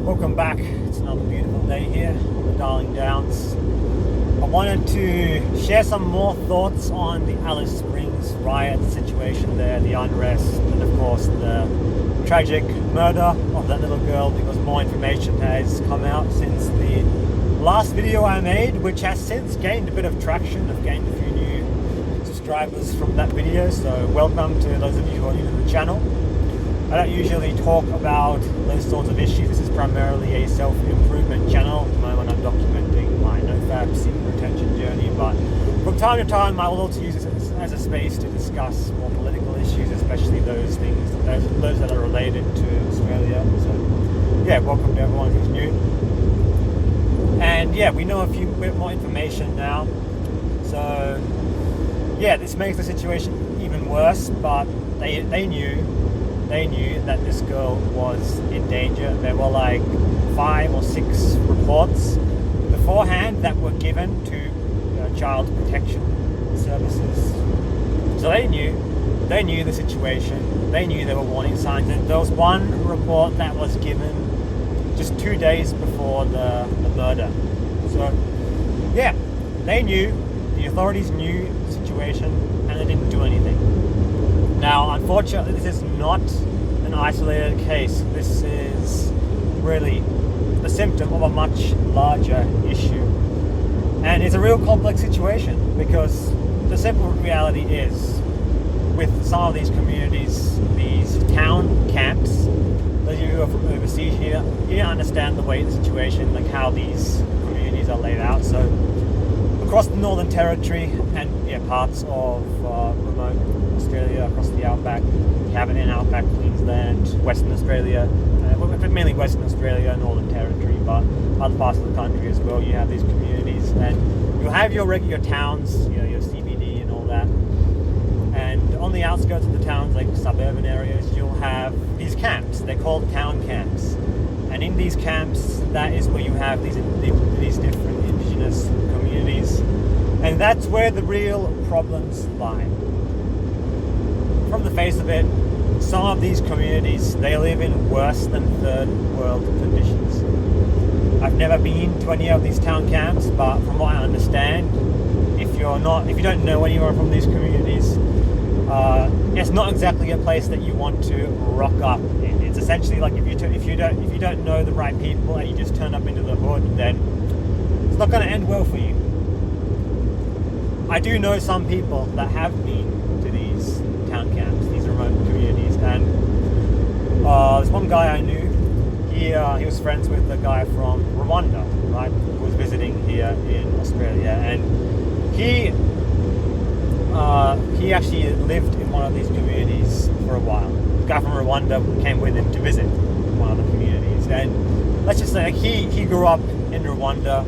Welcome back. It's another beautiful day here on the Darling Downs. I wanted to share some more thoughts on the Alice Springs riot situation there, the unrest, and of course the tragic murder of that little girl, because more information has come out since the last video I made, which has since gained a bit of traction. I've gained a few new subscribers from that video, so welcome to those of you who are new to the channel. I don't usually talk about those sorts of issues. This is primarily a self-improvement channel. At the moment I'm documenting my NoFap secret retention journey, but from time to time I will also use this as a space to discuss more political issues, especially those that are related to Australia. So yeah, welcome to everyone who's new. And yeah, we know a bit more information now. So yeah, this makes the situation even worse, but they knew that this girl was in danger. There were like 5 or 6 reports beforehand that were given to child protection services. So they knew the situation. They knew there were warning signs. And there was one report that was given just 2 days before the murder. So yeah, they knew, the authorities knew the situation, and they didn't do anything. Now, unfortunately, this is not an isolated case. This is really the symptom of a much larger issue. And it's a real complex situation, because the simple reality is, with some of these communities, these town camps, those of you who are from overseas here, you understand the way the situation, like how these communities are laid out. So across the Northern Territory and parts of remote Australia, across the outback, you have it in outback Queensland, Western Australia, mainly Western Australia, Northern Territory, but other parts of the country as well. You have these communities, and you'll have your regular towns, your CBD and all that. And on the outskirts of the towns, like suburban areas, you'll have these camps. They're called town camps. And in these camps, that is where you have these different indigenous communities. And that's where the real problems lie. From the face of it, some of these communities, they live in worse than third world conditions. I've never been to any of these town camps, but from what I understand, if you don't know anyone from these communities, it's not exactly a place that you want to rock up in. It's essentially like if you don't know the right people and you just turn up into the hood, then it's not going to end well for you. I do know some people that have been to these town camps, these remote communities, and there's one guy I knew. He was friends with a guy from Rwanda, right, who was visiting here in Australia, and he actually lived in one of these communities for a while. The guy from Rwanda came with him to visit one of the communities, and let's just say he grew up in Rwanda,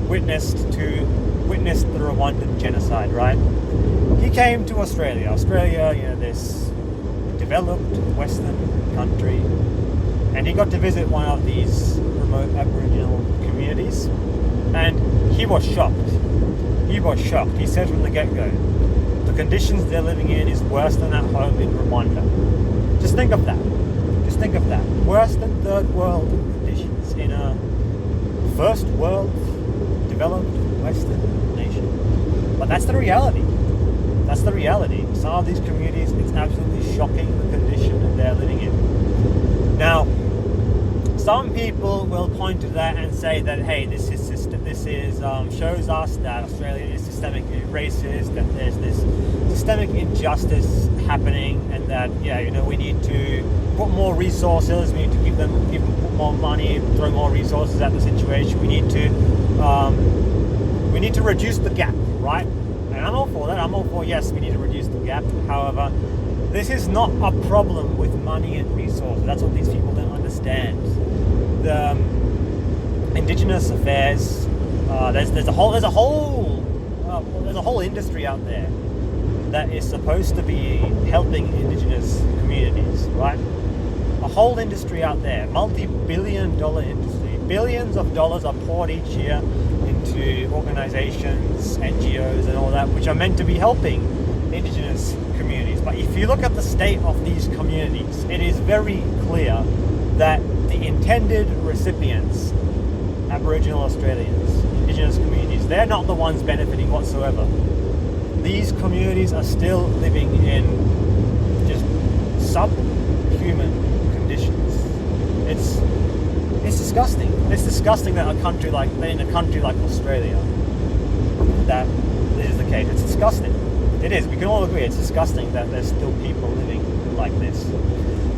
witnessed the Rwandan genocide, right? He came to Australia. Australia, this developed Western country, and he got to visit one of these remote Aboriginal communities, and he was shocked. He said from the get-go, the conditions they're living in is worse than at home in Rwanda. Just think of that. Worse than third world conditions in a first world developed Western nation. But that's the reality. Some of these communities, it's absolutely shocking the condition that they're living in. Now, some people will point to that and say that, hey, this shows us that Australia is systemically racist, that there's this systemic injustice happening, and that we need to put more resources, we need to give them more money, throw more resources at the situation. We need to reduce the gap, right? And I'm all for that. I'm all for, yes, we need to reduce the gap. However, this is not a problem with money and resources. That's what these people don't understand. The Indigenous affairs, there's a whole industry out there that is supposed to be helping Indigenous communities, right? A whole industry out there, multi-billion-dollar industry. Billions of dollars are poured each year into organizations, NGOs, and all that, which are meant to be helping Indigenous communities. But if you look at the state of these communities, it is very clear that the the intended recipients, Aboriginal Australians, Indigenous communities, they're not the ones benefiting whatsoever. These communities are still living in just subhuman conditions. It's disgusting. It's disgusting that in a country like Australia that this is the case. It's disgusting. It is. We can all agree it's disgusting that there's still people living like this.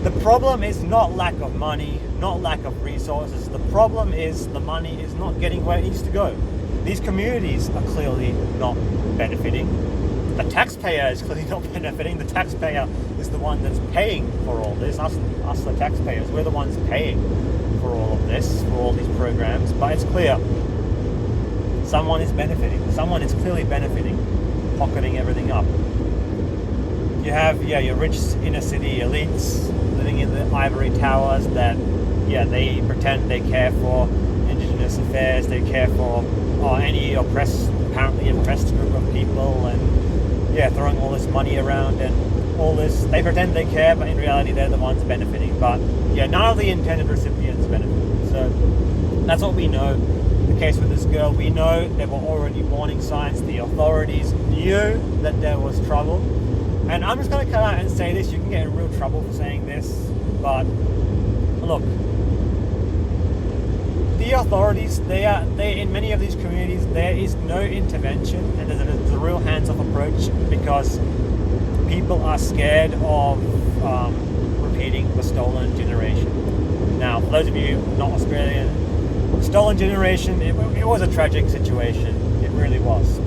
The problem is not lack of money, not lack of resources. The problem is the money is not getting where it needs to go. These communities are clearly not benefiting. The taxpayer is clearly not benefiting. The taxpayer is the one that's paying for all this. Us the taxpayers, we're the ones paying for all of this, for all these programs. But it's clear someone is benefiting. Someone is clearly benefiting, pocketing everything up. You have, your rich inner city elites living in the ivory towers that, they pretend they care for Indigenous affairs, they care for any apparently oppressed group of people, and throwing all this money around and all this. They pretend they care, but in reality they're the ones benefiting. But none of the intended recipients benefit. So that's what we know. The case with this girl, we know there were already warning signs. The authorities knew that there was trouble. And I'm just going to come out and say this. You can get in real trouble for saying this, but look, the authorities, they in many of these communities, there is no intervention, and there's a real hands-off approach because people are scared of repeating the stolen generation. Now, for those of you not Australian, the stolen generation, it was a tragic situation. It really was.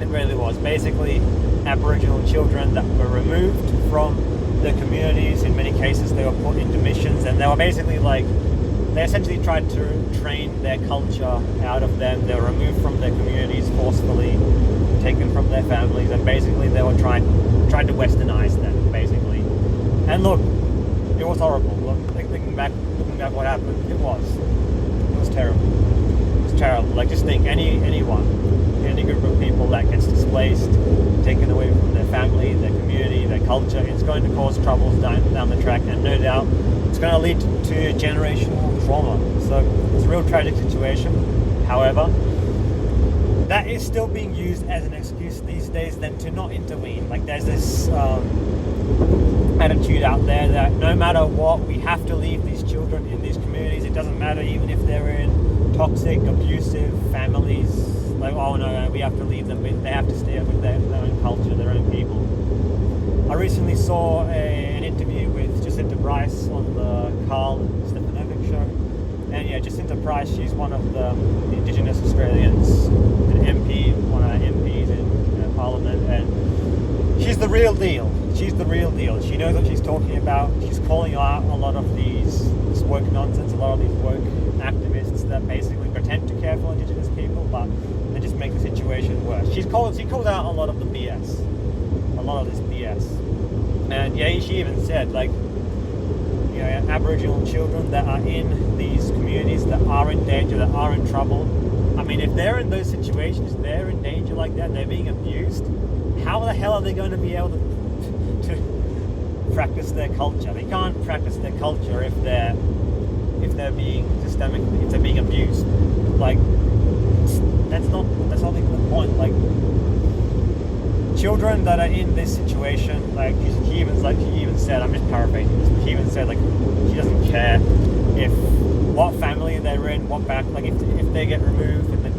It really was. Basically, Aboriginal children that were removed from their communities. In many cases, they were put into missions, and they were basically they essentially tried to train their culture out of them. They were removed from their communities forcefully, taken from their families, and basically they were tried to westernize them, basically. And look, it was horrible. Look, looking back what happened, it was terrible. It was terrible. Just think any group of people that gets displaced, taken away from their family, their community, their culture, it's going to cause troubles down the track, and no doubt it's going to lead to generational trauma. So it's a real tragic situation. However, that is still being used as an excuse these days then to not intervene. There's this attitude out there that no matter what, we have to leave these children in these communities. It doesn't matter even if they're in toxic, abusive families. Oh no, we have to leave them. They have to stay with their own culture, their own people. I recently saw an interview with Jacinta Price on the Carl Stefanovic show. And Jacinta Price, she's one of the Indigenous Australians, an MP, one of our MPs in Parliament, and she's the real deal. She's the real deal. She knows what she's talking about. She's calling out a lot of this woke nonsense, a lot of these woke activists that basically pretend to care for Indigenous people, but they just make the situation worse. She calls out a lot of the BS, a lot of this BS, and she even said Aboriginal children that are in these communities that are in danger, that are in trouble. I mean, if they're in those situations, they're in danger like that, they're being abused. How the hell are they going to be able to practice their culture? They can't practice their culture if they're being if they're being abused. That's not even the point. Children that are in this situation, she even said, I'm just paraphrasing this, but she even said she doesn't care if what family they're in, if they get removed and then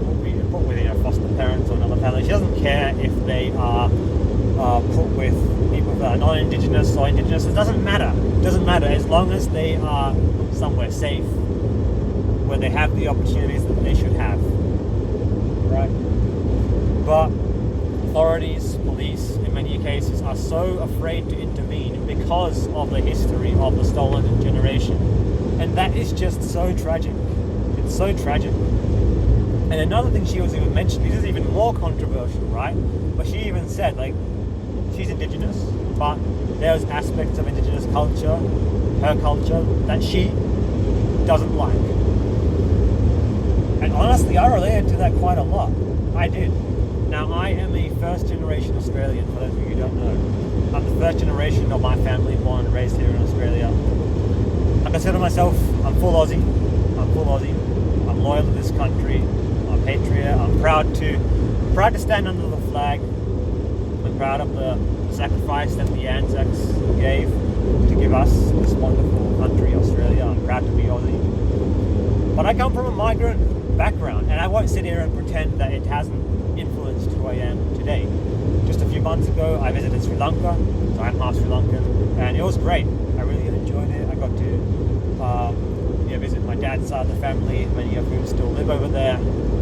put with foster parents or another family. She doesn't care if they are put with people that are non-Indigenous or Indigenous. It doesn't matter. It doesn't matter as long as they are somewhere safe, where they have the opportunities that they should have. Right? But authorities, police, in many cases, are so afraid to intervene because of the history of the stolen generation. And that is just so tragic. It's so tragic. And another thing she was even mentioning, this is even more controversial, right? But she even said, she's Indigenous, but there's aspects of Indigenous culture, her culture, that she doesn't like. And honestly, I related to that quite a lot. I did. Now, I am a first-generation Australian, for those of you who don't know. I'm the first generation of my family born and raised here in Australia. I consider myself, I'm full Aussie. I'm full Aussie. I'm loyal to this country. I'm a patriot. I'm proud to stand under the flag. I'm proud of the sacrifice that the Anzacs gave to give us this wonderful country, Australia. I'm proud to be Aussie. But I come from a migrant background, and I won't sit here and pretend that it hasn't influenced who I am today. Just a few months ago, I visited Sri Lanka, so I'm half Sri Lankan, and it was great. I really enjoyed it. I got to visit my dad's side of the family, many of whom still live over there,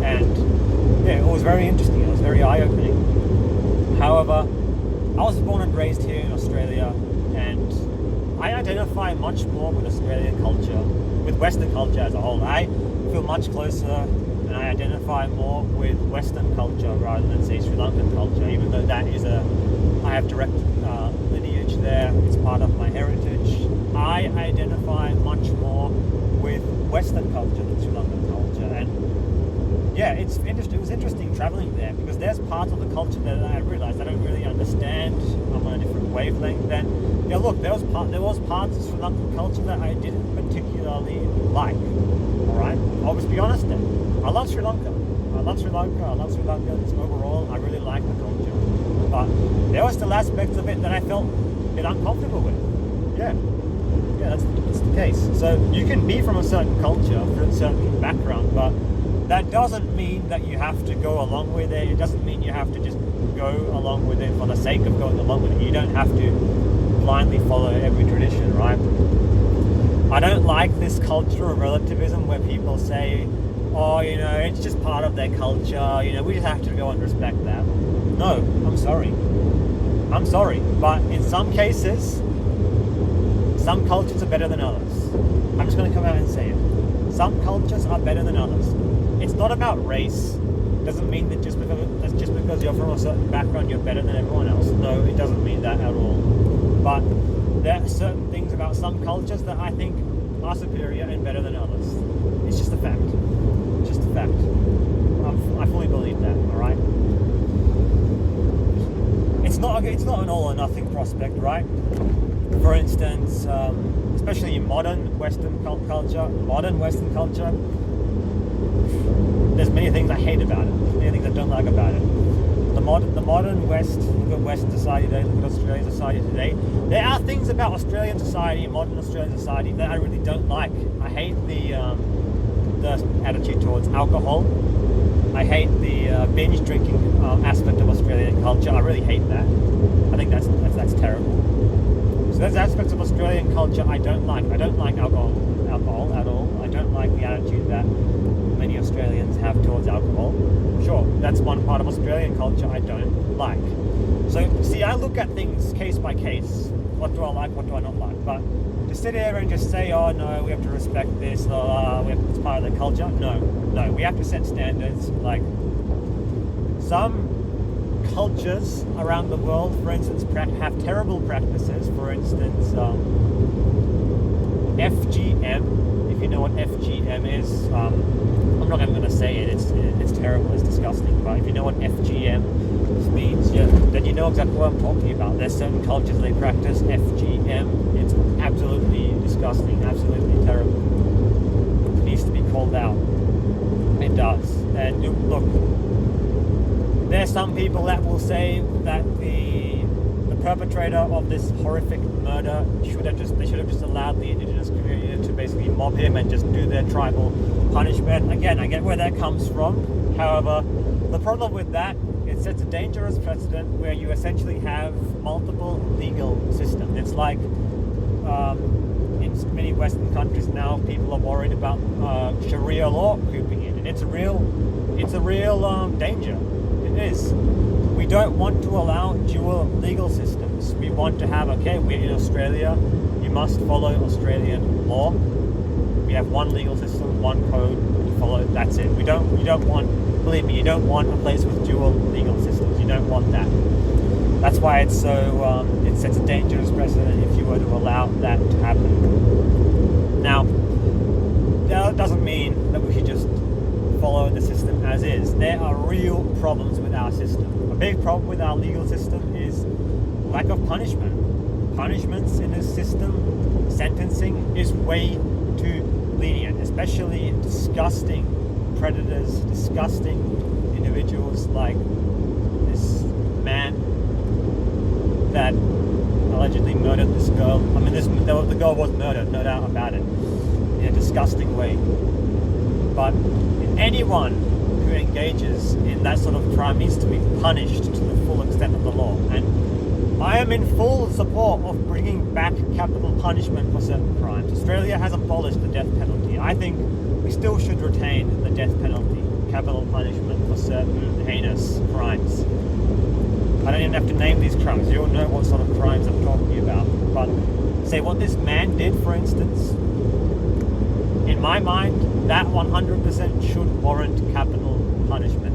and yeah, it was very interesting. It was very eye-opening. However, I was born and raised here in Australia, and I identify much more with Australian culture, with Western culture as a whole. I feel much closer, and I identify more with Western culture rather than, say, Sri Lankan culture, even though I have direct lineage there. It's part of my heritage. I identify much more with Western culture than Sri Lankan culture, and yeah, it was interesting traveling there, because there's parts of the culture that I realized I don't really understand. I'm on a different wavelength. Then, yeah, look, there was parts of Sri Lankan culture that I didn't particularly like. All right, I'll just be honest then. I love Sri Lanka. I love Sri Lanka. Just overall, I really like the culture. But there were still aspects of it that I felt a bit uncomfortable with. Yeah, that's the case. So you can be from a certain culture, from a certain background, but that doesn't mean that you have to go along with it. It doesn't mean you have to just go along with it for the sake of going along with it. You don't have to blindly follow every tradition, right? I don't like this culture of relativism where people say, oh, it's just part of their culture, we just have to go and respect that. No, I'm sorry. But in some cases, some cultures are better than others. I'm just going to come out and say it. Some cultures are better than others. It's not about race. It doesn't mean that just because you're from a certain background, you're better than everyone else. No, it doesn't mean that at all. But there are certain things about some cultures that I think are superior and better than others. It's just a fact. I fully believe that, alright? It's not an all or nothing prospect, right? For instance, especially in modern Western culture, there's many things I hate about it. There's many things I don't like about it. The modern West, look at Western society today, look at Australian society today. There are things about Australian society, modern Australian society, that I really don't like. I hate the attitude towards alcohol. I hate the binge drinking aspect of Australian culture. I really hate that. I think that's terrible. So there's aspects of Australian culture I don't like. I don't like alcohol at all. I don't like the attitude that many Australians have towards alcohol. Sure, that's one part of Australian culture I don't like. So, see, I look at things case by case. What do I like, what do I not like? But to sit here and just say, oh no, we have to respect this, it's part of the culture. No, we have to set standards. Like, some cultures around the world, for instance, have terrible practices. For instance, FGM, if you know what FGM is, I'm not even going to say it, it's terrible, it's disgusting, but if you know what FGM means, then you know exactly what I'm talking about. There's certain cultures they practice FGM. It's absolutely disgusting, absolutely terrible. It needs to be called out. It does. And look, there's some people that will say that the perpetrator of this horrific murder should have just allowed the indigenous community to basically mob him and just do their tribal punishment. Again, I get where that comes from. However, the problem with that, it sets a dangerous precedent where you essentially have multiple legal systems. It's like in many Western countries now, people are worried about Sharia law creeping in, and it's a real danger. It is. We don't want to allow dual legal systems. We want to have, we're in Australia, you must follow Australian law. We have one legal system, one code to follow, that's it. You don't want a place with dual legal systems. You don't want that. That's why it's so, it sets a dangerous precedent if you were to allow that to happen. Now, that doesn't mean that we should just follow the system as is. There are real problems with our system. A big problem with our legal system is lack of punishment. punishments in this system, sentencing, is way too lenient, especially disgusting predators, disgusting individuals like this man that allegedly murdered this girl. I mean, the girl was murdered, no doubt about it, in a disgusting way. But anyone who engages in that sort of crime needs to be punished to the full extent of the law. And I am in full support of bringing back capital punishment for certain crimes. Australia has abolished the death penalty. I think we still should retain the death penalty, capital punishment for certain heinous crimes. I don't even have to name these crimes. You all know what sort of crimes I'm talking about. But say what this man did, for instance, in my mind, that 100% should warrant capital punishment.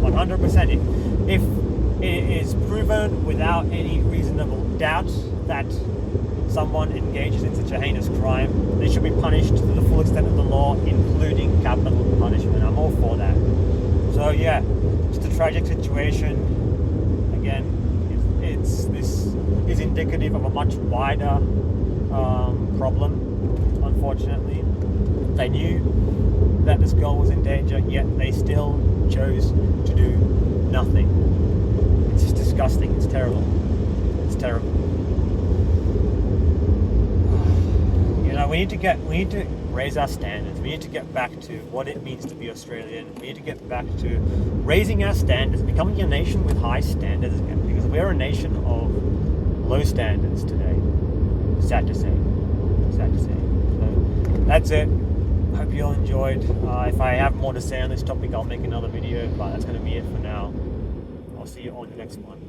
100%. If it is proven without any reasonable doubt that someone engages in such a heinous crime, they should be punished to the full extent of the law, including capital punishment. I'm all for that. So yeah, just a tragic situation. Again, this is indicative of a much wider problem, unfortunately. They knew that this girl was in danger, yet they still chose to do nothing. It's just disgusting. It's terrible. It's terrible. You know, we need to raise our standards. We need to get back to what it means to be Australian. We need to get back to raising our standards, becoming a nation with high standards again, because we're a nation of low standards today. Sad to say. Sad to say. So that's it. Hope you all enjoyed. If I have more to say on this topic, I'll make another video, but that's going to be it for now. I'll see you on the next one.